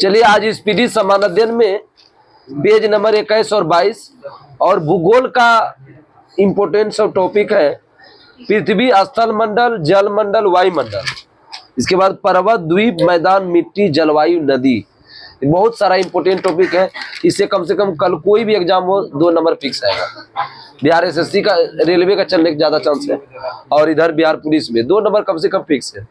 चलिए आज स्पीडी समान अध्ययन में पेज नंबर 21 और 22 और भूगोल का इम्पोर्टेंस ऑफ टॉपिक है पृथ्वी, स्थल मंडल, जल मंडल, वायुमंडल। इसके बाद पर्वत, द्वीप, मैदान, मिट्टी, जलवायु, नदी। बहुत सारा इंपोर्टेंट टॉपिक है। इससे कम से कम कल कोई भी एग्जाम हो 2 नंबर फिक्स आएगा। बिहार एसएससी का, रेलवे का चलने का ज्यादा चांस है और इधर बिहार पुलिस में 2 नंबर कम से कम फिक्स है।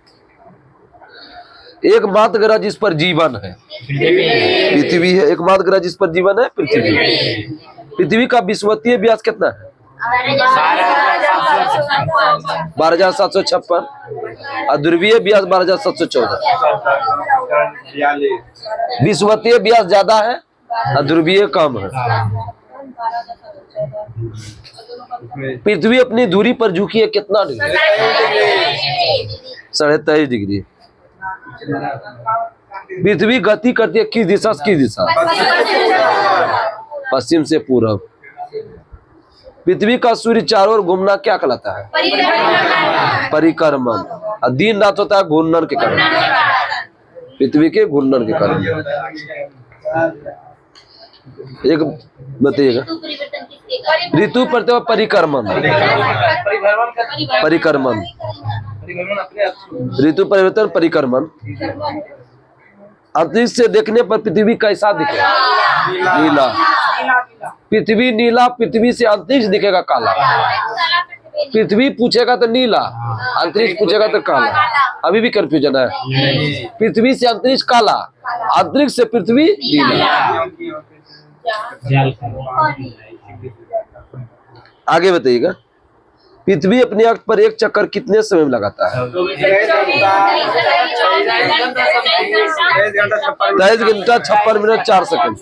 एकमात्र ग्रह जिस पर जीवन है पृथ्वी है। एकमात्र ग्रह जिस पर जीवन है पृथ्वी। पृथ्वी का विषुवतीय व्यास कितना है? 12,756 और ध्रुवीय व्यास 12,714। विषुवतीय व्यास ज्यादा है और ध्रुवीय कम है। पृथ्वी अपनी दूरी पर झुकी है कितना डिग्री? 23.5 डिग्री। पृथ्वी गति करती है किस दिशा से किस दिशा? पश्चिम से पूरब। पृथ्वी का सूर्य चारों ओर घूमना क्या कहलाता है? परिक्रमण। और दिन रात होता है घूर्णन के कारण, पृथ्वी के घूर्णन के कारण। एक बताइएगा, ऋतु परिक्रमण। परिक्रमण, ऋतु परिवर्तन, परिक्रमण। अंतरिक्ष से देखने पर पृथ्वी कैसा दिखेगा? नीला। पृथ्वी नीला, पृथ्वी से अंतरिक्ष दिखेगा काला। पृथ्वी पूछेगा तो नीला, अंतरिक्ष पूछेगा तो काला। अभी भी कंफ्यूजन है। पृथ्वी से अंतरिक्ष काला, अंतरिक्ष से पृथ्वी नीला। आगे बताइएगा, पृथ्वी अपने अक्ष पर एक चक्कर कितने समय में लगाता है? 23 घंटा 56 मिनट 4 सेकंड।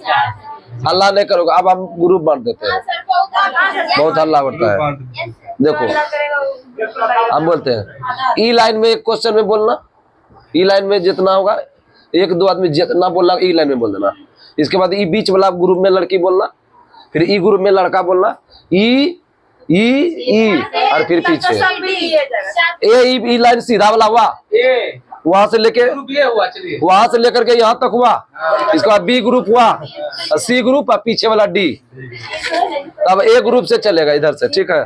हल्ला नहीं करोगे, अब हम ग्रुप बांट देते हैं, बहुत हल्ला बढ़ता है। देखो हम बोलते हैं ई लाइन में एक क्वेश्चन में बोलना, ई लाइन में जितना होगा 1-2 आदमी जितना बोलना ई लाइन में बोल देना। इसके बाद ई बीच वाला ग्रुप में लड़की बोलना, फिर ई ग्रुप में लड़का बोलना, ई और फिर पीछे ई लाइन सीधा वाला हुआ, वहां से लेके यहाँ तक हुआ। इसके बाद बी ग्रुप हुआ, सी ग्रुप और पीछे वाला डी। तब ए ग्रुप से चलेगा इधर से, ठीक है।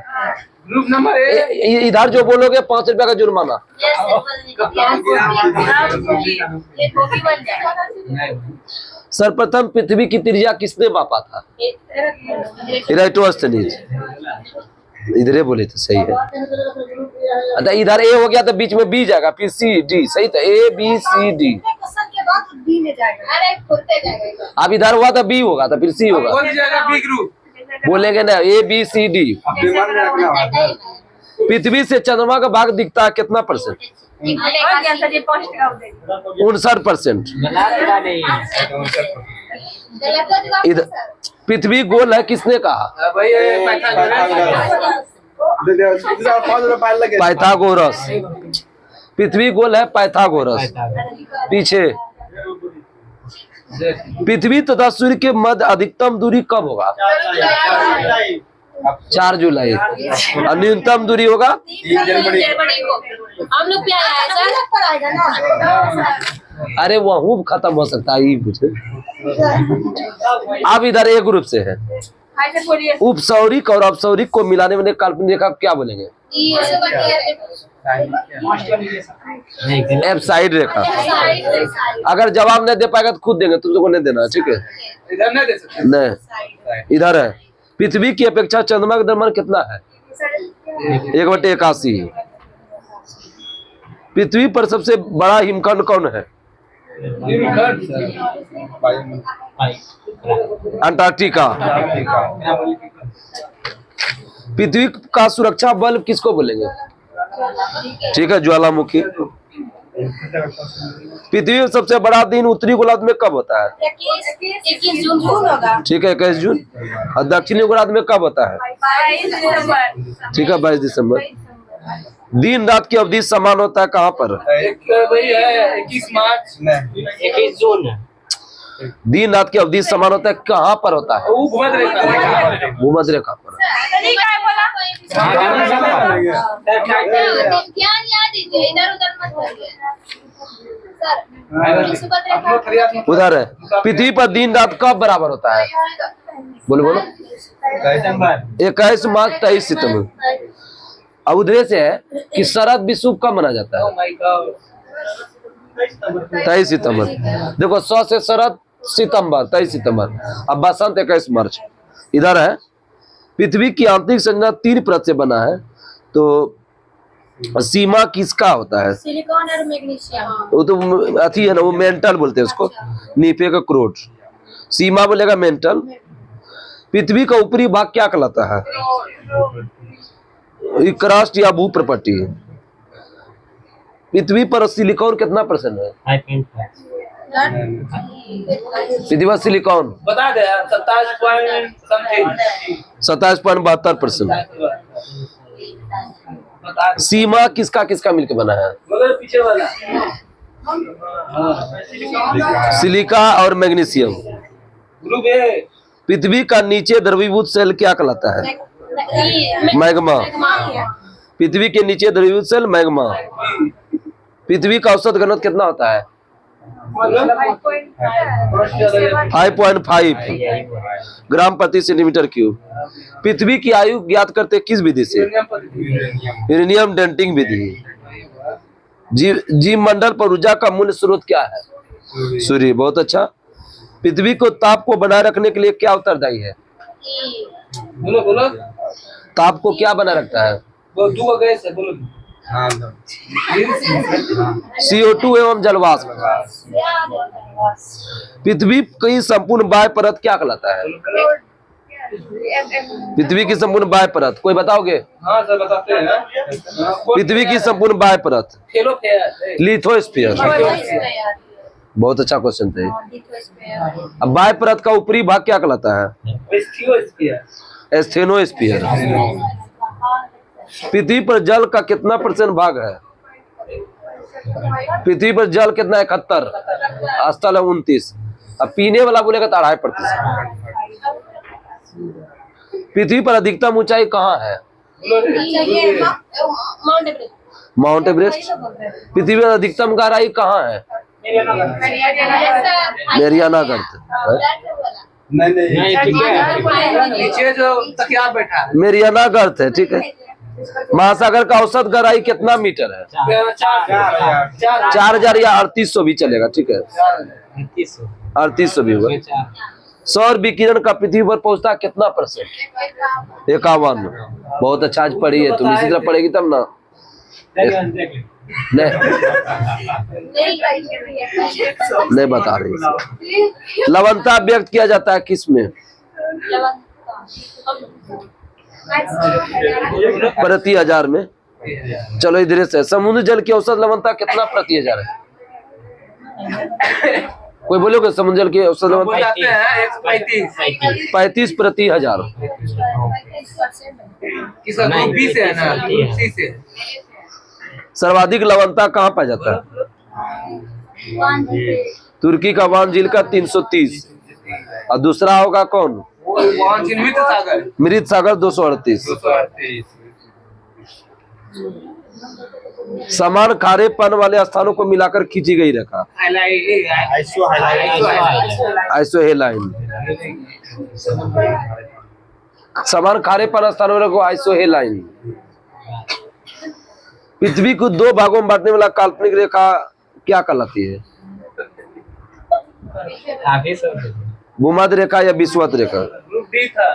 ग्रुप नंबर इधर जो बोलोगे 5 रुपया का जुर्माना। सर्वप्रथम पृथ्वी की त्रिज्या किसने मापा था? इराइटोस्थनीज। इधर बोले तो सही है। अच्छा इधर ए हो गया तो बीच में बी जाएगा, फिर सी डी। सही था, ए बी सी डी। अब इधर हुआ तो बी होगा तो फिर सी होगा। बोलेंगे ना ए बी सी डी। पृथ्वी से चंद्रमा का भाग दिखता है कितना %? 59%। इधर पृथ्वी गोल है किसने कहा? पाइथागोरस। पृथ्वी गोल है पाइथागोरस। पीछे पृथ्वी तथा सूर्य के मध्य अधिकतम दूरी कब होगा? 4 जुलाई। और न्यूनतम दूरी होगा? अरे वह खत्म हो सकता है, ये पूछे। अब इधर ए ग्रुप से है। उपसौरिक और अपसौरिक को मिलाने में काल्पनिक रेखा क्या बोलेंगे? एब्साइड रेखा। अगर जवाब नहीं दे पाएगा तो खुद देंगे, तुमको नहीं देना, ठीक है। इधर नहीं दे सकते। नहीं, इधर है। पृथ्वी की अपेक्षा चंद्रमा का द्रव्यमान कितना है? 1/81। पृथ्वी पर सबसे बड़ा हिमखंड कौन है? अंटार्कटिका। पृथ्वी का सुरक्षा बल्ब किसको बोलेंगे? ठीक है, ज्वालामुखी। पृथ्वी में सबसे बड़ा दिन उत्तरी गोलार्ध में कब होता है? 21 जून होगा। ठीक है, 21 जून। और दक्षिणी गोलार्ध में कब होता है? 22 दिसंबर। ठीक है, 22 दिसंबर। दिन रात की अवधि समान होता है कहाँ पर? 21 मार्च। 21 जून। दिन रात की अवधि समान होता है कहाँ पर होता है? भूमध्य रेखा पर। उधर है। पृथ्वी पर दिन रात कब बराबर होता है? बोलो बोलो। 21 मार्च 23 सितंबर। अब उधर से है कि शरद विश्व कब मनाया जाता है? 23 सितंबर। देखो 100 से शरद सितंबर 23 सितंबर। अब बसंत 21 मार्च। इधर है पृथ्वी की आंतरिक संरचना 3 परत से बना है। तो सीमा किसका होता है? सिलिकॉन और मैग्नीशियम। वो तो अथी है ना, वो मेंटल बोलते हैं उसको, नीफे का क्रोट। सीमा बोलेगा मेंटल। पृथ्वी का ऊपरी भाग क्या कहलाता है? क्रस्ट या भूप्रपट्टी। पृथ्वी पर सिलिकॉन कितना % है? 5.5। पृथ्वी पर सिलिकॉन बता दे 27.72%। सीमा किसका किसका मिलकर बना है? पीछे वाला सिलिका और मैग्नीशियम। पृथ्वी का नीचे द्रवीभूत सेल क्या कहलाता है? मैग्मा। पृथ्वी के नीचे द्रवीभूत सेल मैग्मा। पृथ्वी का औसत घनत्व कितना होता है? 5.5 ग्राम प्रति सेंटीमीटर क्यूब। पृथ्वी की आयु ज्ञात करते किस विधि से? यूरेनियम डेटिंग विधि। जीव मंडल पर ऊर्जा का मूल स्रोत क्या है? सूर्य। बहुत अच्छा। पृथ्वी को ताप को बनाए रखने के लिए क्या उत्तरदायी है? बोलो बोलो। ताप को क्या बनाए रखता है? बोलो गैस है, बोलो। CO2 एवं जलवाष्प। पृथ्वी की संपूर्ण बाह्य परत क्या कहलाता है? पृथ्वी की संपूर्ण बाह्य परत कोई बताओगे? हाँ सर बताते हैं। पृथ्वी की संपूर्ण बाह्य परत लिथोस्फीयर। बहुत अच्छा क्वेश्चन था। अब बाह्य परत का ऊपरी भाग क्या कहलाता है? एस्थेनोस्फीयर। पृथ्वी पर जल का कितना % भाग है? पृथ्वी पर जल कितना? 71। स्थल है 29। अब पीने वाला बोलेगा तो 2.5%। पृथ्वी पर अधिकतम ऊंचाई कहाँ है? Mount Everest. पृथ्वी पर अधिकतम गहराई कहाँ है? मेरियाना गर्त। नीचे जो तकिया बैठा है मेरियाना गर्त है, ठीक है। महासागर का औसत गहराई कितना मीटर है? 4000 या 3800 भी चलेगा, ठीक है। 3800 भी होगा। सौर विकिरण का पृथ्वी पर पहुंचता कितना %? 51। बहुत अच्छा आज पढ़ी है तुम, इसी तरह पढ़ेगी तब ना। नहीं बता रही। लवणता व्यक्त किया जाता है किस में? प्रति 1000 में। चलो इधर से। समुद्र जल की औसत लवणता कितना प्रति 1000 है? कोई बोलोगे समुद्र जल की औसत लवणता? 35 प्रति 1000। सर्वाधिक लवणता कहाँ पाया जाता है? तुर्की का वान झील का 330। और दूसरा होगा कौन? मृत सागर 238। समान खारेपन वाले स्थानों को मिलाकर खींची गई रेखा आइसोहेलाइन। समान खारेपन स्थानों को आइसोहेलाइन। पृथ्वी को 2 भागों में बांटने वाला काल्पनिक रेखा क्या कहलाती है? भूमध्य रेखा या विषुवत रेखा? ग्रुप डी था,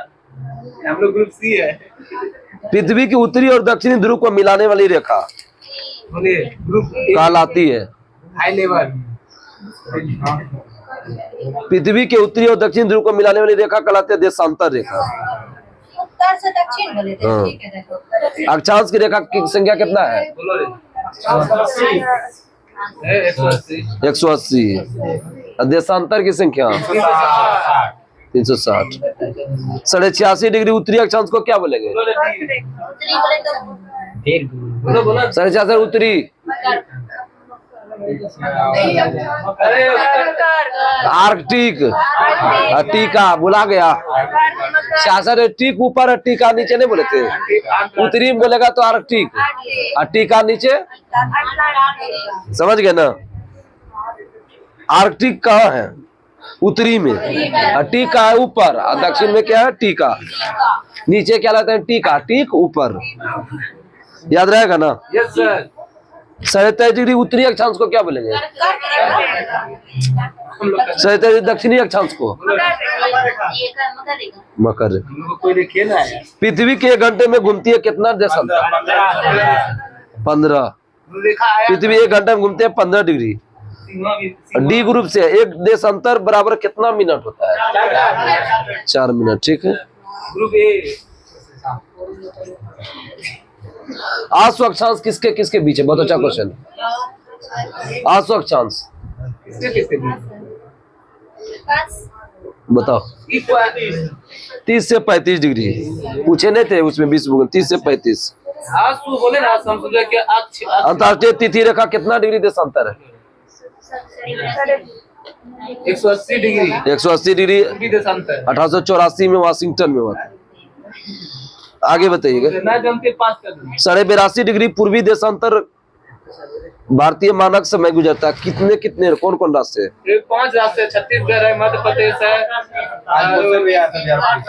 हम लोग ग्रुप सी है। पृथ्वी की उत्तरी और दक्षिणी ध्रुव को मिलाने वाली रेखा ग्रुप कहलाती है? High level. पृथ्वी के उत्तरी और दक्षिणी ध्रुव को मिलाने वाली रेखा कहलाती है देशांतर रेखा। उत्तर से दक्षिण बोले थे, हाँ। ठीक है देखो। अक्षांश की रेखा की संख्या कितना है? 180। देशांतर की संख्या 360। 86.5 डिग्री उत्तरी अक्षांश को क्या बोलेंगे? 86.5 उत्तरी आर्कटिक। टीका बुला गया। 66 टीक ऊपर, टीका नीचे नहीं बोले थे। उत्तरी में बोलेगा तो आर्कटिक, और टीका नीचे। समझ गए ना? आर्कटिक कहाँ है? उत्तरी में। और टी का है ऊपर, और दक्षिण में क्या है? टीका। नीचे क्या लाते हैं? टीका। टीक ऊपर, याद रहेगा ना? Yes sir. 37° उत्तरी अक्षांश को क्या बोलेंगे? 37 दक्षिणी अक्षांश को मकर। कोई देखिए ना यार। पृथ्वी के 1 घंटे में घूमती है कितना देशांतर? 15। देखा आया पृथ्वी 1 घंटे में घूमते हैं 15 डिग्री। डी ग्रुप से एक देशांतर बराबर कितना मिनट होता है? 4 मिनट। ठीक है। Group A. आसु अक्षांश किसके किसके बीच है? बहुत अच्छा क्वेश्चन। आसु अक्षांश किसके किसके बताओ। 30 से 35 डिग्री पूछे नहीं थे उसमें 20 भूगोल। 30 से 35। आसु बोले ना, समझो कि अक्ष। अंतर्राष्ट्रीय तिथि रेखा कितना डिग्री देशांतर है? 180 डिग्री। 180 डिग्री। पूर्वी देशांतर 1884 में वाशिंगटन में हुआ था। आगे बताइएगा। ना जमते 5 कर दो। 82.5 डिग्री पूर्वी देशांतर भारतीय मानक समय गुजरता है। कितने कितने कौन कौन रास्ते? ये 5 राज्य है, छत्तीसगढ़ है, मध्य प्रदेश है,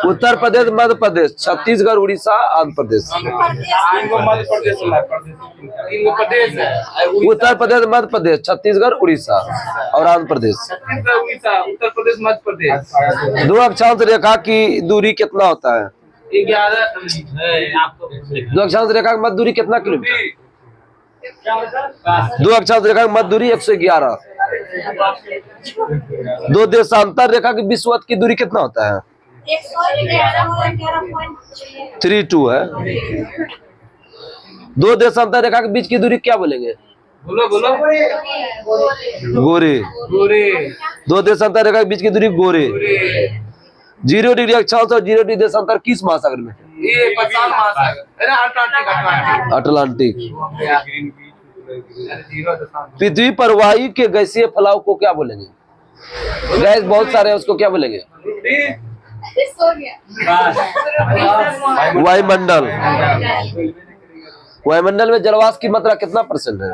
उत्तर प्रदेश, मध्य प्रदेश, छत्तीसगढ़, उड़ीसा, आंध्र प्रदेश। मध्य प्रदेश तीन गो प्रदेश है। उत्तर प्रदेश, मध्य प्रदेश, छत्तीसगढ़, उड़ीसा और आंध्र प्रदेश। छत्तीसगढ़, उड़ीसा, उत्तर प्रदेश, मध्य प्रदेश। 2 अक्षांश रेखा की दूरी कितना होता है? 11। आपको 2 अक्षांश रेखा की मध्य दूरी कितना किलोमीटर? 2 अक्षांश रेखा की मध्य दूरी 111। 2 देशांतर रेखा की विषुवत की दूरी कितना होता है? 32 है। 2 देशांतर रेखा के बीच की दूरी क्या बोलेंगे? बोलो बोलो। गोरे। गोरे। 2 देशांतर रेखा के बीच की दूरी गोरे। 0 डिग्री अक्षांश और 0 डिग्री देशांतर किस महासागर में? ये प्रशांत महासागर है ना, अटलांटिक। अटलांटिक। अरे 0 दशमलव। पृथ्वी पर वायु के गैसीय फैलाव को क्या बोलेंगे? गैस बहुत सारे हैं, उसको क्या बोलेंगे? वायुमंडल। वायुमंडल में जलवाष्प की मात्रा कितना % है?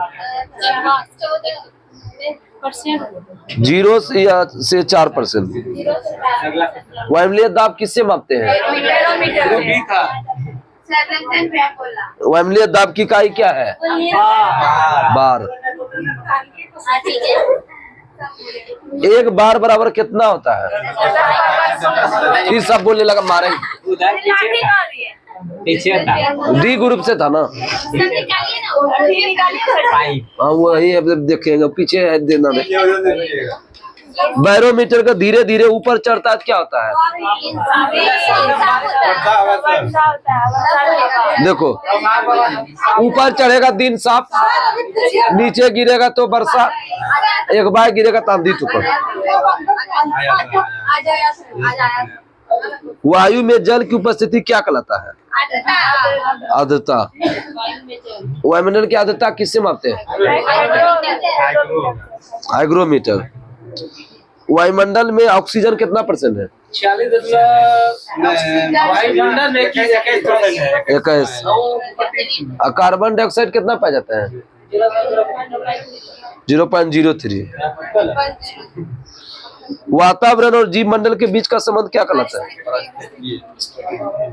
0 से 4%। वायुमंडलीय दाब किससे मापते हैं? बी था। वायुमंडलीय दाब की इकाई क्या है? बार। 1 बार बराबर कितना होता है? फिर सब बोलने लगा मारेंगे। पीछे था। डी ग्रुप से था ना? हाँ वही अब देखेंगे, पीछे है देना नहीं। बैरोमीटर का धीरे धीरे ऊपर चढ़ता है क्या होता है? देखो, ऊपर चढ़ेगा दिन साफ, नीचे गिरेगा तो वर्षा, एक बार गिरेगा तो आंधी तूफान। वायु में जल की उपस्थिति क्या कहलाता है? आर्द्रता। वायुमंडल की आर्द्रता किससे मापते हैं? हाइग्रोमीटर। वायुमंडल में ऑक्सीजन कितना % है? 40 वायुमंडल में 21। और कार्बन डाइऑक्साइड कितना पाया जाता है? 0.03। वातावरण और जीव मंडल के बीच का संबंध क्या कहलाता है?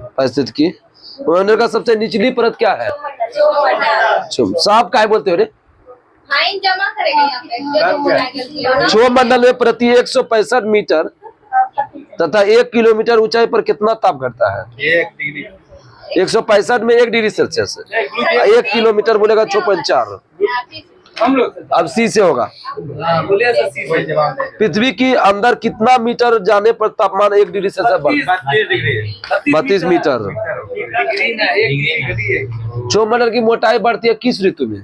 पारिस्थितिकी। वायुमंडल का सबसे निचली परत क्या है? सांप काय बोलते हो रे? जमा करेंगे। क्षोभ मंडल में प्रति 165 मीटर तथा 1 किलोमीटर ऊंचाई पर कितना ताप घटता है? 1 डिग्री। 165 में 1 डिग्री सेल्सियस है। 1 किलोमीटर बोलेगा 6.4। हम लोग अब सी से होगा। बोलिए सर, सी वही जवाब है। पृथ्वी की अंदर कितना मीटर जाने पर तापमान 1 डिग्री सेल्सियस बढ़ता 32 डिग्री। 32 मीटर। डिग्री ना, 1 डिग्री है। क्षोभ मंडल की मोटाई बढ़ती है किस ऋतु में?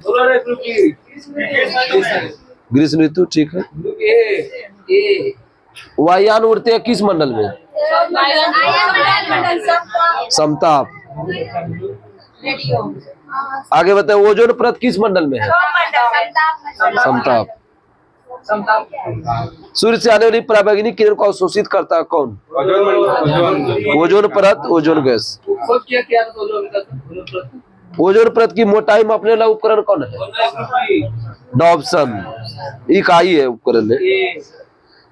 ग्रीष्म ऋतु। ठीक है। वायुयान उड़ते हैं किस मंडल में? समताप। आगे बताए, ओजोन परत किस मंडल में है? समताप। सूर्य से आने वाली पराबैंगनी किरण को अवशोषित करता है कौन? ओजोन परत, ओजोन गैस। ओजोन परत की मोटाई मापने वाला उपकरण कौन है? डॉप्सन। इकाई है उपकरण है।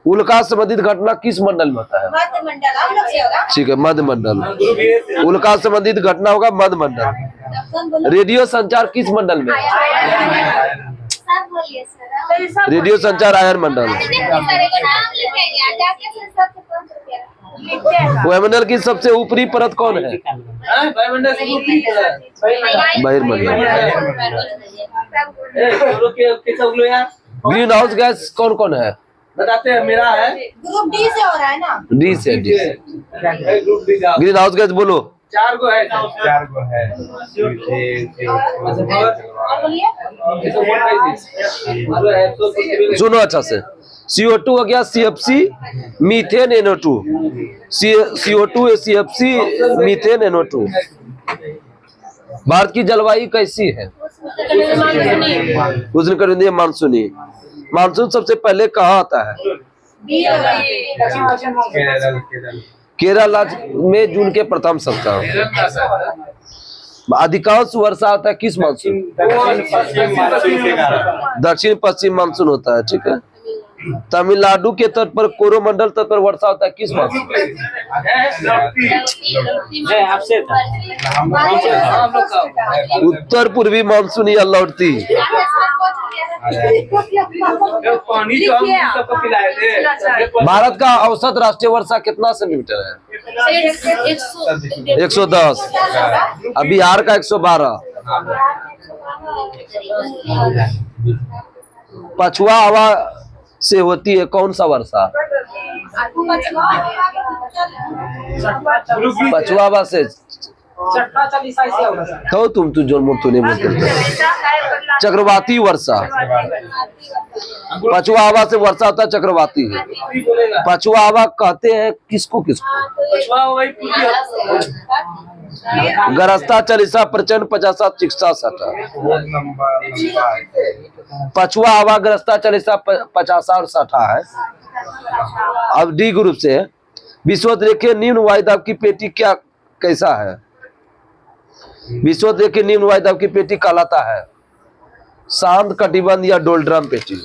उल्का से संबंधित घटना किस मंडल में होता है? मध्य मंडल हम लोग से होगा। ठीक है, मध्य मंडल। उल्का से संबंधित घटना होगा मध्य मंडल। रेडियो संचार किस मंडल में? सब बोलिए सर। रेडियो संचार आयन मंडल। नाम लिखेंगे जाके फिर सबसे 5 रुपया वायुमंडल की सबसे ऊपरी परत कौन है? वायुमंडल से ऊपरी परत। बहिर्मंडल। कैसे उगलो यार? ग्रीन हाउस गैस कौन कौन है? बताते हैं, मेरा है ग्रुप डी से हो रहा है ना। डी से। डी से। ग्रुप डी का ग्रीन हाउस गैस बोलो। 4 गो है। सुनो अच्छा से। CO2 हो गया CFC, methane, NO2। CO2 CFC, methane, NO2। Bharat की जलवायु कैसी है? उष्णकटिबंधीय मानसूनी। मानसून सबसे पहले कहाँ आता है? केरल राज्य में जून के प्रथम सप्ताह। अधिकांश वर्षा होता है किस मानसून? दक्षिण पश्चिम मानसून होता है, ठीक है। तमिलनाडु के तट पर कोरोमंडल तट पर वर्षा होता है किस मानसून? उत्तर पूर्वी मानसून या लौटती। पानी जो हम सबको पिलाए थे। भारत का औसत राष्ट्रीय वर्षा कितना सेंटीमीटर है? 110। अब बिहार का 112। पछुआ हवा से होती है कौन सा वर्षा? पछुआ हवा से। तो तुम जो मुझे नहीं बोलते। चक्रवाती वर्षा। पछुआ हवा से वर्षा होता है चक्रवाती। पछुआ हवा कहते हैं किसको किसको? गरजता चालीसा प्रचंड 50 चिकित्सा सटा। पछुआ हवा गरजता चालीसा 50 और 60 है। अब डी ग्रुप से है। विषुवत-रेखीय निम्न वायुदाब की पेटी क्या कैसा है? विषुवत-रेखीय निम्न वायुदाब की पेटी कहलाता है शांत कटिबंध या डोलड्रम पेटी।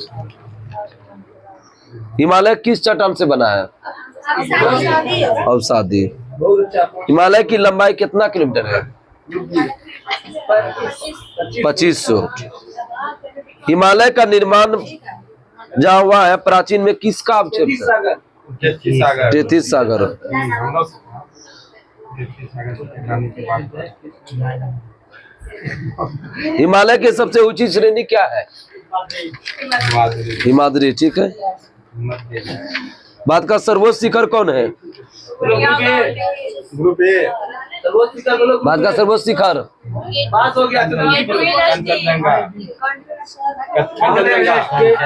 हिमालय किस चट्टान से बना है? अवसादी। हिमालय की लंबाई कितना किलोमीटर है? 2500। हिमालय का निर्माण जहाँ हुआ है प्राचीन में किसका अवक्षेप है? तेतीस सागर। हिमालय की सबसे ऊंची श्रेणी क्या है? हिमाद्री, ठीक है। भारत का सर्वोच्च शिखर कौन है? Group A. भारत का सर्वोच्च शिखर पास हो गया।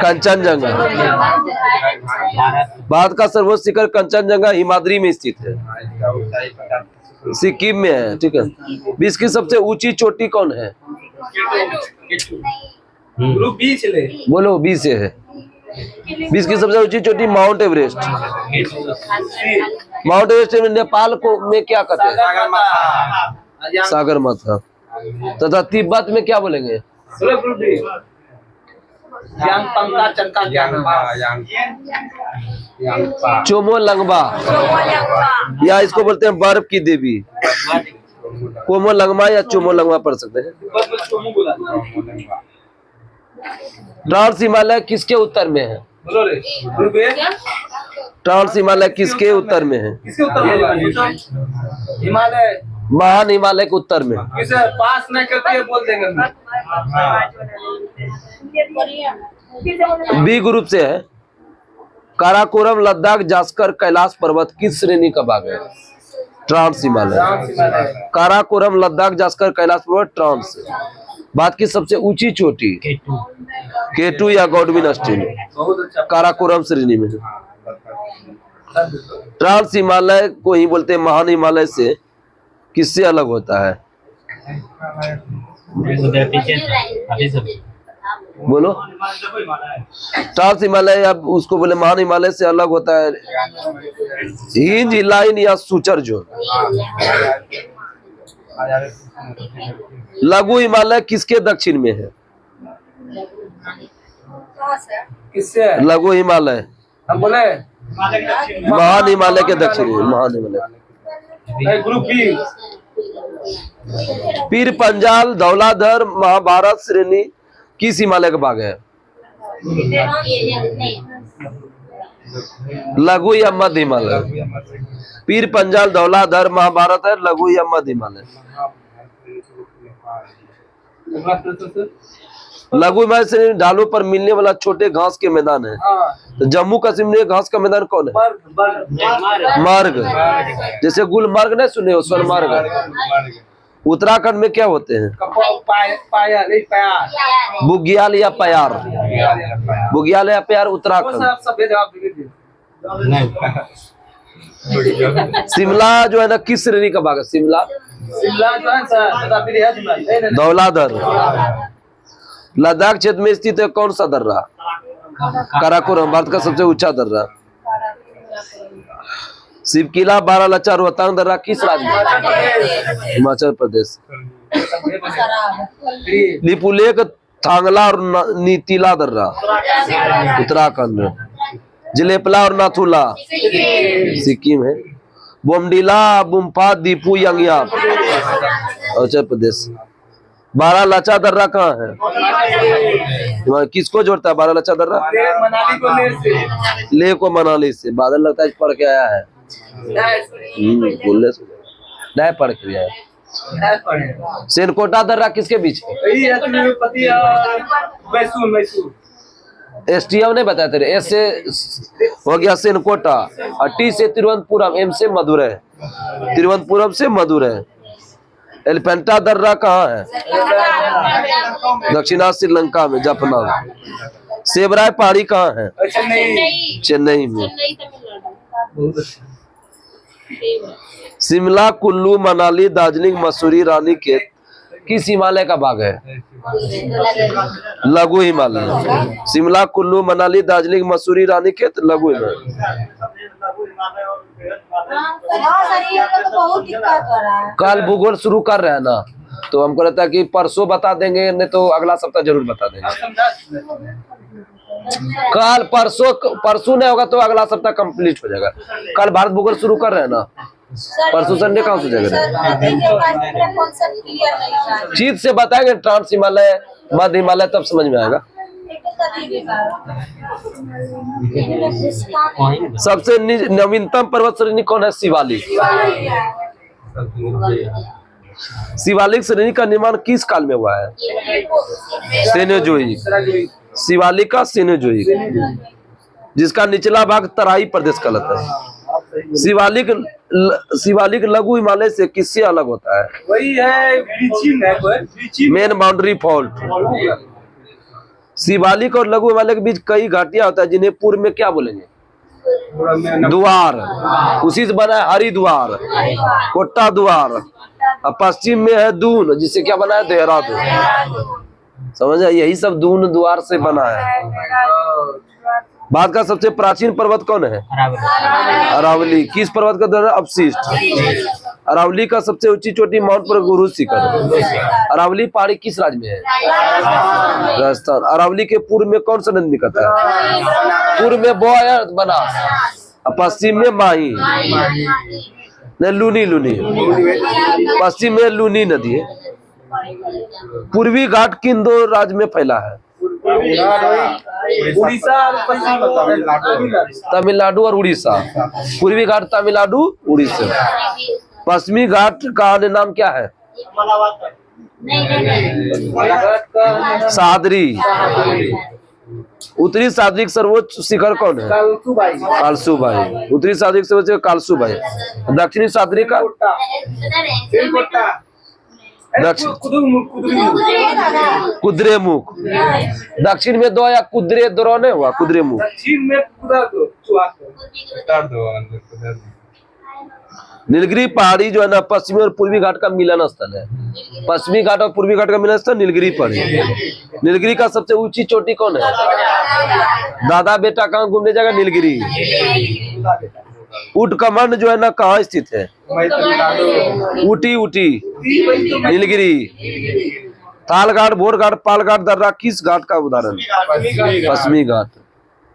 कंचनजंगा। भारत का सर्वोच्च शिखर कंचनजंगा हिमाद्री में स्थित है, सिक्किम में है, ठीक है। विश्व की सबसे ऊंची चोटी कौन है? ग्रुप बी चले। बोलो बी से है। विश्व की सबसे ऊंची चोटी माउंट एवरेस्ट। माउंट एवरेस्ट में नेपाल को में क्या कहते हैं? सागरमाथा। तथा तिब्बत में क्या बोलेंगे? चोमोलंगबा, या इसको बोलते हैं बर्फ की देवी। कोमोलंगमा या चोमोलंगमा पढ़ सकते हैं। ट्रांस हिमालय किसके उत्तर में है? ट्रांस हिमालय किसके उत्तर में है? हिमालय महान हिमालय के उत्तर में। किसे पास नहीं करके बोल देंगे। बी ग्रुप से है। काराकोरम, लद्दाख, जास्कर, कैलाश पर्वत किस श्रेणी का भाग है? ट्रांस हिमालय। काराकोरम, लद्दाख, जास्कर, कैलाश पर्वत ट्रांस। भारत की सबसे ऊंची चोटी K2 या गॉडविन अस्टीन काराकोरम श्रेणी में। ट्रांस हिमालय को ही बोलते हैं महान हिमालय से किससे अलग होता है? बोलो। ट्रांस हिमालय अब उसको बोले महान हिमालय से अलग होता है हिंज लाइन या सूचर जोन। लघु हिमालय किसके दक्षिण में है? किससे है? लघु हिमालय, हम बोले महान हिमालय के दक्षिणी, महान हिमालय। Group B. पीर पंजाल धौलाधर महाभारत श्रेणी किस हिमालय का भाग है? लघु या मध्य हिमालय? पीर पंजाल धौलाधर महाभारत है लघु या मध्य हिमालय? लघु हिमालय से ढालों पर मिलने वाला छोटे घास के मैदान है। तो जम्मू कश्मीर में घास का मैदान कौन है? मार्ग। जैसे गुलमर्ग नहीं सुने हो, सोनमर्ग। उत्तराखंड में क्या होते हैं? बुग्याल या प्यार? बुग्याल या प्यार उत्तराखंड। शिमला जो है ना किस श्रेणी का भाग है? शिमला धौलाधर। लद्दाख क्षेत्र में स्थित है कौन सा दर्रा? काराकोरम, भारत का सबसे ऊंचा दर्रा। शिवकिला, बारालाचा, रोहतांग दर्रा किस राज्य में? हिमाचल प्रदेश। लिपुलेख, थांगला और नीतिला दर्रा उत्तराखंड। जिलेपला और नाथुला सिक्किम है। बोमडीला, बुम्फा, दीपू, यंगयाम अरुणाचल प्रदेश। बारालाचा दर्रा कहाँ है? किसको जोड़ता है बारालाचा दर्रा? लेह को मनाली से। बादल लगता है पढ़ के आया है, बोलने सुने नहीं पढ़ के आया है। सेनकोटा दर्रा किसके बीच है? एसटीएम ने बताया तेरे। एस से हो गया सेनकोटा और टी से तिरुवनंतपुरम, एम से मदुरै। तिरुवनंतपुरम से मदुरै। एलिफेंटा दर्रा कहाँ है? दक्षिणा श्रीलंका में, जफना। सेबराय पहाड़ी कहाँ है? चेन्नई में। शिमला, कुल्लू, मनाली, दार्जिलिंग, मसूरी, रानीखेत किस हिमालय का भाग है? लघु हिमालय। शिमला, कुल्लू, मनाली, दार्जिलिंग, मसूरी, रानीखेत लघु हिमालय। कल भूगोल शुरू कर रहे हैं ना, तो हमको लगता है कि परसों बता देंगे, नहीं तो अगला सप्ताह जरूर बता देंगे। कल परसों नहीं होगा तो अगला सप्ताह कंप्लीट हो जाएगा। कल भारत भूगोल शुरू कर रहे हैं ना, परसों संडे कहाँ से जाएगा? चीज से बताएंगे ट्रांस हिमालय, मध्य हिमालय, तब समझ में आएगा। सबसे नवीनतम पर्वत श्रेणी कौन है? शिवालिक। शिवालिक श्रेणी का निर्माण किस काल में हुआ है? सेनोजोइक। शिवालिक का सेनोजोइक, जिसका निचला भाग तराई प्रदेश कहलाता है। शिवालिक लघु हिमालय से किससे अलग होता है? वही है मेन बाउंड्री फॉल्ट। शिवालिक और लघु हिमालय के बीच कई घाटियां होता है, जिन्हें पूर्व में क्या बोलेंगे? द्वार। उसी से बना है हरिद्वार, कोट्टा द्वार। और पश्चिम में है दून, जिससे क्या बना है? देहरादून। समझ आए? यही सब दून द्वार से बना है। भारत का सबसे प्राचीन पर्वत कौन है? अरावली। किस पर्वत का द्वारा? अपशिष्ट। अरावली का सबसे ऊंची चोटी माउंट पर गुरु शिखर। अरावली पहाड़ी किस राज्य में है? राजस्थान। अरावली के पूर्व में कौन सा नदी निकलता है? पूर्व में बोया बनास और पश्चिम में माही, लूनी। पश्चिम में लूनी नदी है। पूर्वी घाट किन दो राज्य में फैला है? उड़ीसा और तमिलनाडु और उड़ीसा। पूर्वी घाट तमिलनाडु, उड़ीसा। पश्चिमी घाट का अन्य नाम क्या है? सादरी। उत्तरी सादरी सर्वोच्च शिखर कौन है? कालसूबाई। उत्तरी सादरी सर्वोच्च कालसूबाई। दक्षिणी सादरी का कुद्रेमुख। दक्षिण में दो या कुद्रे दोनों हुआ? कुद्रेमुख। नीलगिरी पहाड़ी जो है ना, पश्चिमी और पूर्वी घाट का मिलन स्थल है। पश्चिमी घाट और पूर्वी घाट का मिलन स्थल नीलगिरी पहाड़ी। नीलगिरी का सबसे ऊंची चोटी कौन है? दादा बेटा कहाँ घूमने जाएगा? नीलगिरी। उटकमंड जो है ना कहाँ स्थित है? ऊटी नीलगिरी। थाल घाट, भोर घाट, पाल घाट, दर्रा किस घाट का उदाहरण? पश्चिमी घाट।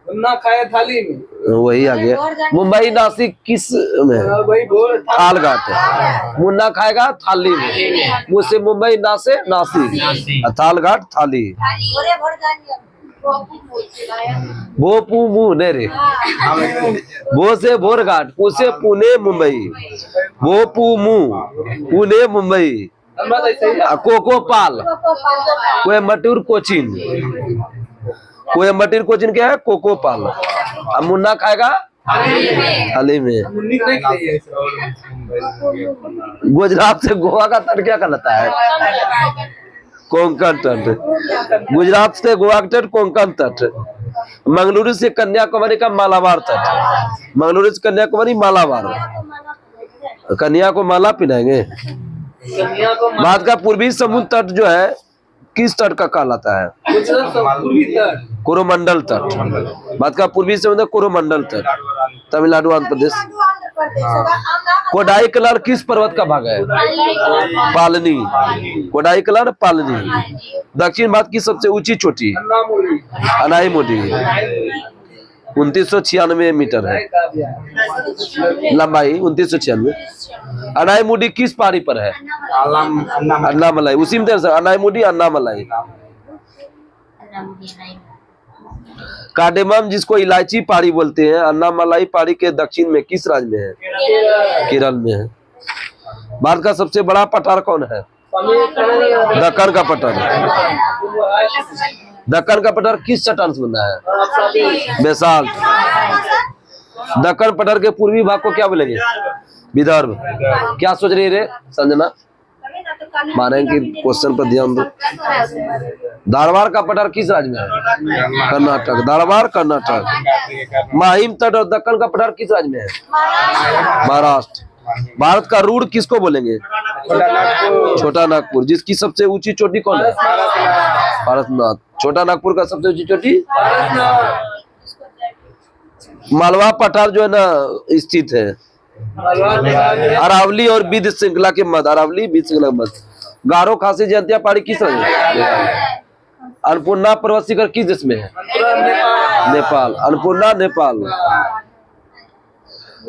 मुन्ना खाए थाली में, वही आ गया। मुंबई नासिक किस में? वही भोर थाल घाट है। मुन्ना खाएगा थाली में, मुझसे मुंबई ना से नासिक, थाल घाट थाली। भो पू मुंह ने रे, भो से भोर घाट, पू से पुणे मुंबई, भो पू मुंह पुणे मुंबई, कोको पाल कोयम्बटूर कोचिन, कोयम्बटूर कोचिन क्या है? कोको पाल। अब मुन्ना खाएगा थाली में। मुन्नी नहीं खाइए। गुजरात से गोवा का तट क्या कहलाता है? कोंकण तट। गुजरात से गोवा का तट कोंकण तट। मंगलुरु से कन्याकुमारी का मालाबार तट, मंगलुरु से कन्याकुमारी मालाबार, कन्या को माला पिनाएंगे। कन्या को भारत का पूर्वी समुद्र तट जो है किस तट का कहलाता है? पूर्वी तट, कोरोमंडल तट। भारत का पूर्वी समुद्र कोरोमंडल तट, तमिलनाडु आंध्र प्रदेश। कोडाई कनाल किस पर्वत का भाग है? पालनी, कोडाई कनाल पालनी। दक्षिण भारत की सबसे ऊंची चोटी? अनाईमुडी, 2996 मीटर है लंबाई, 2996। अनाईमुडी किस पहाड़ी पर है? अन्नामलाई, उसी में से अनाईमुडी अन्नामलाई। कार्डेमम जिसको इलायची पहाड़ी बोलते हैं, अन्नामलाई पहाड़ी के दक्षिण में किस राज्य में है? केरल में है। भारत का सबसे बड़ा पठार कौन है? दक्कन का पठार। दक्कन का पठार किस चट्टान से बना है? बेसाल्ट। दक्कन पठार के पूर्वी भाग को क्या बोलेंगे? विदर्भ। क्या सोच रही है रे संजना? मानेंगे क्वेश्चन पर ध्यान दो। धारवाड़ का पठार किस राज्य में है? कर्नाटक। धारवाड़ कर्नाटक। माहिम तट और दक्कन का पठार किस राज्य में है? महाराष्ट्र। भारत का रूढ़ किसको बोलेंगे? छोटा नागपुर। जिसकी सबसे ऊंची चोटी कौन है? पारसनाथ। छोटा नागपुर का सबसे ऊंची चोटी मालवा पठार जो है ना स्थित है अरावली और विंध्य श्रृंखला के मध्य, अरावली विंध्य श्रृंखला के मध्य। गारो खासी जयंतिया पहाड़ी किस राज्य है? अन्नपूर्णा पर्वत शिखर किस देश में है? नेपाल। अन्नपूर्णा नेपाल।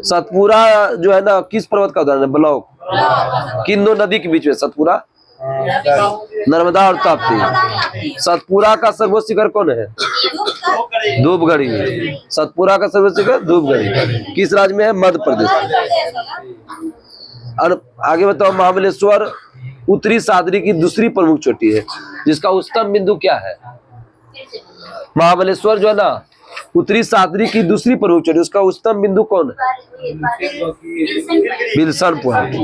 सतपुरा जो है ना किस पर्वत का उदाहरण है? ब्लॉक। किन दो नदी के बीच में? सतपुरा, नर्मदा और ताप्ती। सतपुरा का सर्वोच्च शिखर कौन है? धूपगढ़ी। सतपुरा का सर्वोच्च शिखर धूपगढ़ी। किस राज्य में है? मध्य प्रदेश। और आगे बताओ, महाबलेश्वर उत्तरी सह्याद्री की दूसरी प्रमुख चोटी है, जिसका उच्चतम बिंदु क्या है? महाबलेश्वर जो है ना उत्तरी सह्याद्री की दूसरी प्रमुख चोटी, उसका उच्चतम बिंदु कौन है? Wilson point.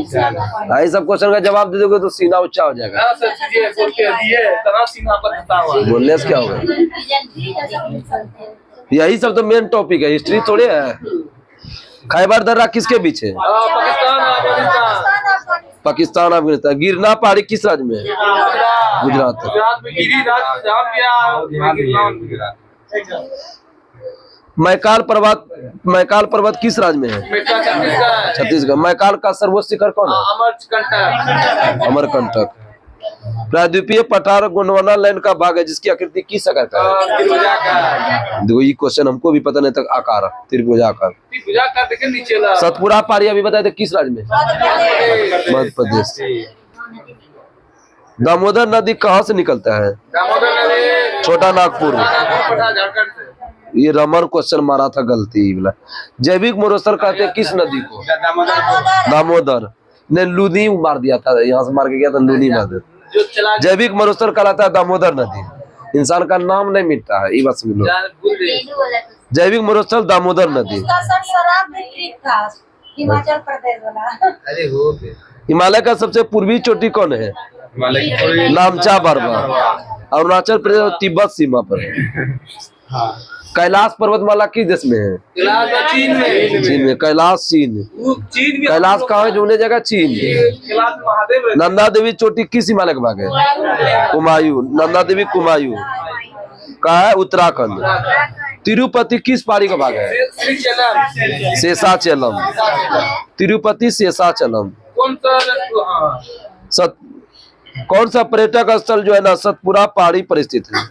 भाई सब क्वेश्चन का जवाब दे दोगे तो सीना ऊंचा हो जाएगा। बोलने से क्या होगा? यही सब तो मेन टॉपिक है, हिस्ट्री थोड़े है। खैबर दर्रा किसके बीच है? पाकिस्तान अफगानिस्तान। गिरना पहाड़ी किस राज्य में है? गुजरात। मैकाल पर्वत किस राज्य में है? छत्तीसगढ़। मैकाल का सर्वोच्च शिखर कौन है? अमरकंटक। प्रायद्वीपीय पठार गोंडवाना लैंड का भाग है, जिसकी आकृति किस आकार का है? देखो ये क्वेश्चन हमको भी पता नहीं था। आकार त्रिभुजा आकार। सतपुरा पहाड़ी अभी बताए थे किस राज्य में? मध्य प्रदेश। दामोदर नदी कहाँ से निकलता है? छोटा नागपुर। ये रमन क्वेश्चन मारा था गलती वाला। जैविक मरुस्थल कहते हैं किस नदी को? दामोदर ने लूनी मार दिया था, यहाँ से मार के गया था, लूनी मार दिया। जैविक मरुस्थल कहलाता है दामोदर नदी। इंसान का नाम नहीं मिटता है, ये बात समझ लो। जैविक मरुस्थल दामोदर नदी। हिमाचल प्रदेश वाला। हिमालय का सबसे पूर्वी चोटी कौन है? नामचा पर्वत। अरुणाचल प्रदेश और तिब्बत सीमा पर है। कैलाश पर्वतमाला किस देश में है? चीन में। कैलाश चीन। कैलाश कहाँ है? जोड़ने जगह चीन। नंदा देवी चोटी किस हिमालय का भाग है? कुमायूं। नंदा देवी कुमायूं का है उत्तराखंड। तिरुपति किस पहाड़ी का भाग है? शेषाचलम। तिरुपति शेषाचलम। कौन सा पर्यटक स्थल जो है ना सतपुरा पहाड़ी पर स्थित है?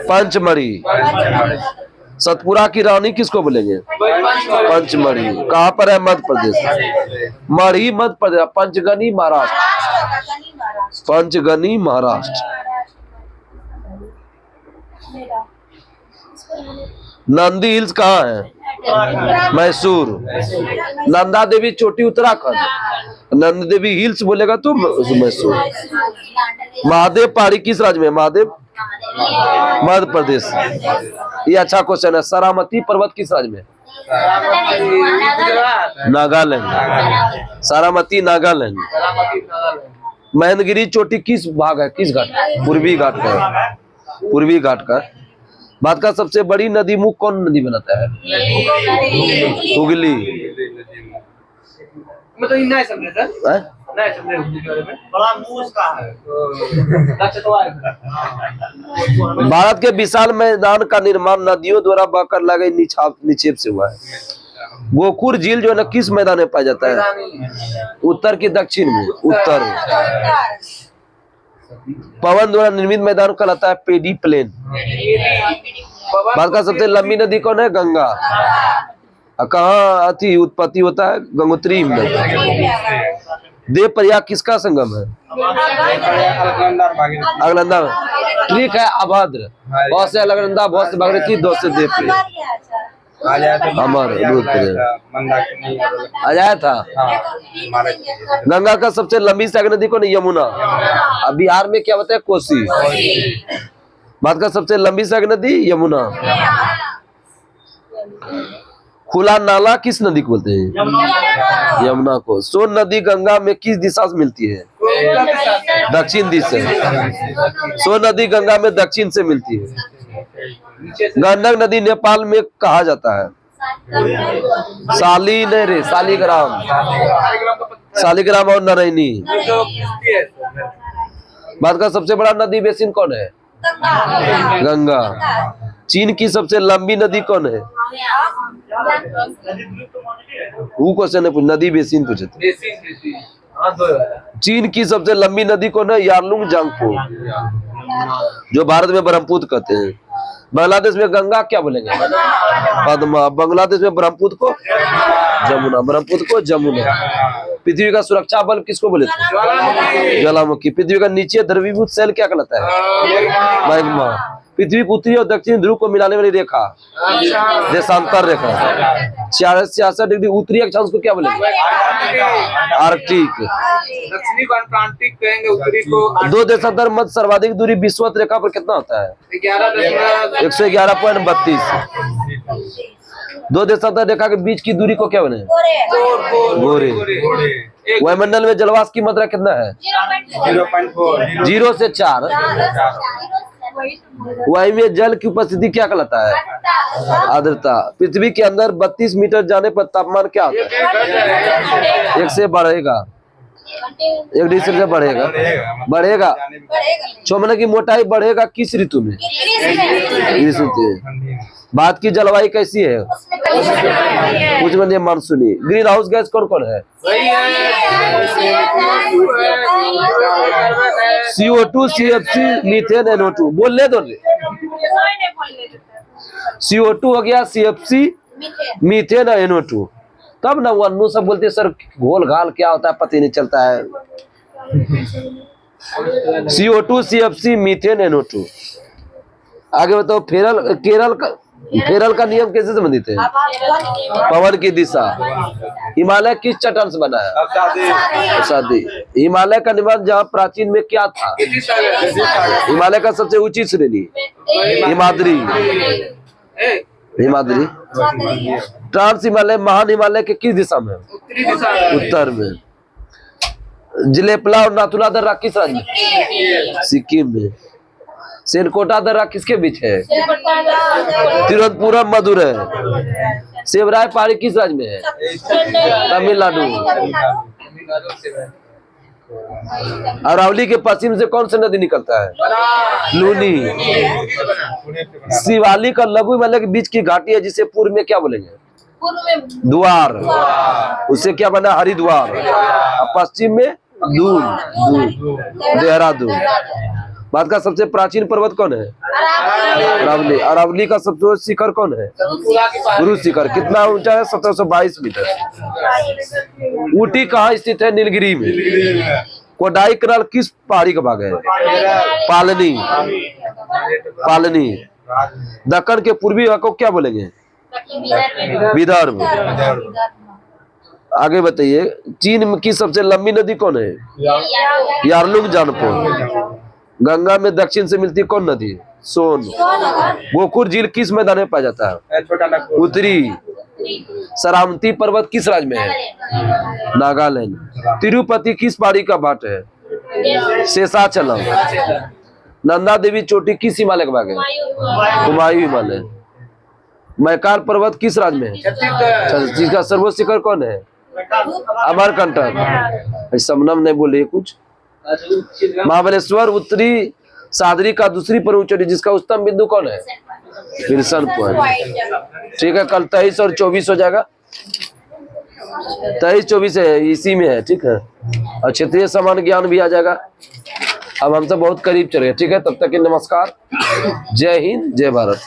पंचमढ़ी। सतपुरा की रानी किसको बोलेंगे? पंचमढ़ी। कहाँ पर है? मध्य प्रदेश। मढ़ी मध्य प्रदेश। पंचगनी महाराष्ट्र। पंचगनी महाराष्ट्र। नंदी हिल्स कहाँ है? मैसूर। नंदा देवी चोटी उत्तराखंड। नंदी देवी हिल्स बोलेगा तो मैसूर। महादेव पहाड़ी किस राज्य में? महादेव मध्य प्रदेश। ये अच्छा क्वेश्चन है। सारामती पर्वत किस राज्य में? नागालैंड। सारामती नागालैंड। महेंद्रगिरी चोटी किस भाग है? किस घाट? पूर्वी घाट का। पूर्वी घाट का। भारत का सबसे बड़ी नदी मुख कौन नदी बनाता है? हुगली। मतलब नहीं समझे सर, नहीं समझे हुगली के बारे में। बड़ा मुंह उसका है। भारत के विशाल मैदान का निर्माण नदियों द्वारा बहकर लगे निक्षेप से हुआ है। गोकुर झील जो है ना किस मैदान में पाया जाता है? उत्तर की दक्षिण में। उत्तर। पवन द्वारा निर्मित मैदान कहलाता है पेडी प्लेन। भारत का सबसे लंबी नदी कौन है? गंगा। कहाँ अति उत्पत्ति होता है? गंगोत्री में। देव प्रयाग किसका संगम है? अलकनंदा में। ठीक है। अभद्र। बहुत से अलकनंदा, बहुत से भागीरथी, दो से देव प्रयाग। अमर अजाया था। गंगा का सबसे लंबी सागर नदी कौन है? यमुना। अब बिहार में क्या होता है? कोसी। भारत का सबसे लंबी सागर नदी यमुना। खुला नाला किस नदी को बोलते हैं? यमुना को। सोन नदी गंगा में किस दिशा से मिलती है? दक्षिण दिशा। सोन नदी गंगा में दक्षिण से मिलती है। गंडक नदी नेपाल में कहा जाता है? साली नहीं रे, सालीग्राम। सालीग्राम और नारायणी। भारत का सबसे बड़ा नदी बेसिन कौन है? गंगा। चीन की सबसे लंबी नदी कौन है? वो क्वेश्चन है, नदी बेसिन पूछे थे। चीन की सबसे लंबी नदी कौन है? यारलुंग जांगपो, जो भारत में ब्रह्मपुत्र कहते हैं। बांग्लादेश में गंगा क्या बोलेंगे? पद्मा। बांग्लादेश में ब्रह्मपुत्र को जमुना। ब्रह्मपुत्र को जमुना। पृथ्वी का सुरक्षा बल किसको बोले थे? ज्वालामुखी। पृथ्वी का नीचे द्रवीभूत सेल क्या कहलाता है? मैग्मा। पृथ्वी को उत्तरी और दक्षिणी ध्रुव को मिलाने वाली रेखा देशांतर रेखा 66 डिग्री उत्तरी अक्षांश को क्या बोलेंगे? आर्कटिक। दक्षिणी को अंटार्कटिक कहेंगे, उत्तरी को। दो देशांतर मध्य सर्वाधिक दूरी विषुवत रेखा पर कितना होता है? 111.32। दो देशांतर रेखा के बीच की दूरी को क्या बने? गोरे। वायुमंडल में जलवाष्प की मात्रा कितना है? 0.4। 0 से 4। वायु में जल की उपस्थिति क्या कहलाता है? आर्द्रता। पृथ्वी के अंदर 32 मीटर जाने पर तापमान क्या होता है? 1 से बढ़ेगा। 1 डिग्री सेल्सियस बढ़ेगा। चौमने की मोटाई बढ़ेगा किस ऋतु में? भारत की जलवायु कैसी है? कुछ बंदे मानसूनी। ग्रीन हाउस गैस कौन कौन है? CO2, CFC, methane, NO2। बोल ले दो। CO2 हो गया, CFC, मीथेन और NO2। तब ना वो अन्नू सब बोलते सर घोल घाल क्या होता है पता ही नहीं चलता है। CO2, CFC, methane, NO2। आगे बताओ। फेरल का नियम कैसे संबंधित है? पवन की दिशा। हिमालय किस चट्टान से बना है? शादी। हिमालय का निर्माण जहाँ प्राचीन में क्या था? हिमालय का सबसे ऊंची श्रेणी हिमाद्री। ट्रांस हिमालय महान हिमालय के किस दिशा में? उत्तर में। जिलेपला और नाथुला दर्रा किस राज्य में? सिक्किम में। सेनकोटा दर्रा किसके बीच है? तिरुवनंतपुरम मदुरै। सेवराय पहाड़ी किस राज्य में है? तमिलनाडु। अरावली के पश्चिम से कौन सा नदी निकलता है? लूनी। शिवालिक का लघु हिमालय के बीच की घाटी है जिसे पूर्व में क्या बोलेंगे? द्वार। उससे क्या बना? हरिद्वार। पश्चिम में दून, देहरादून। भारत का सबसे प्राचीन पर्वत कौन है? अरावली। अरावली का सबसे ऊंचा शिखर कौन है? गुरु शिखर। कितना ऊंचा है? 1722 मीटर। ऊटी कहाँ स्थित है? नीलगिरी में। कोडाई कनाल किस पहाड़ी का भाग है? पालनी। पालनी। दक्कन के पूर्वी भाग को क्या बोलेंगे? विदर्भ। आगे बताइए, चीन की सबसे लंबी नदी कौन है? यारलुंग जानपुर। गंगा में दक्षिण से मिलती कौन नदी? सोन। गोकुर झील किस मैदान में पाया जाता है? छोटा नागपुर। उत्तरी। सरावंती पर्वत किस राज्य में है? नागालैंड। तिरुपति किस पहाड़ी का भाट है? शेषाचलम। नंदा देवी चोटी किस हिमालय का भाग है? हुमायूं हिमालय। मैकाल पर्वत किस राज्य में है? छत्तीसगढ़। का सर्वोच्च शिखर कौन है? अमरकंटक। समनम ने बोले कुछ। महाबलेश्वर उत्तरी सादरी का दूसरी प्रमुख चोटी जिसका उच्चतम बिंदु कौन है? Wilson point. ठीक है, कल 23 और 24 हो जाएगा। 23-24 है, इसी में है। ठीक है, और क्षेत्रीय समान ज्ञान भी आ जाएगा। अब हमसे बहुत करीब चले गए। ठीक है, तब तक के नमस्कार। जय हिंद, जय भारत।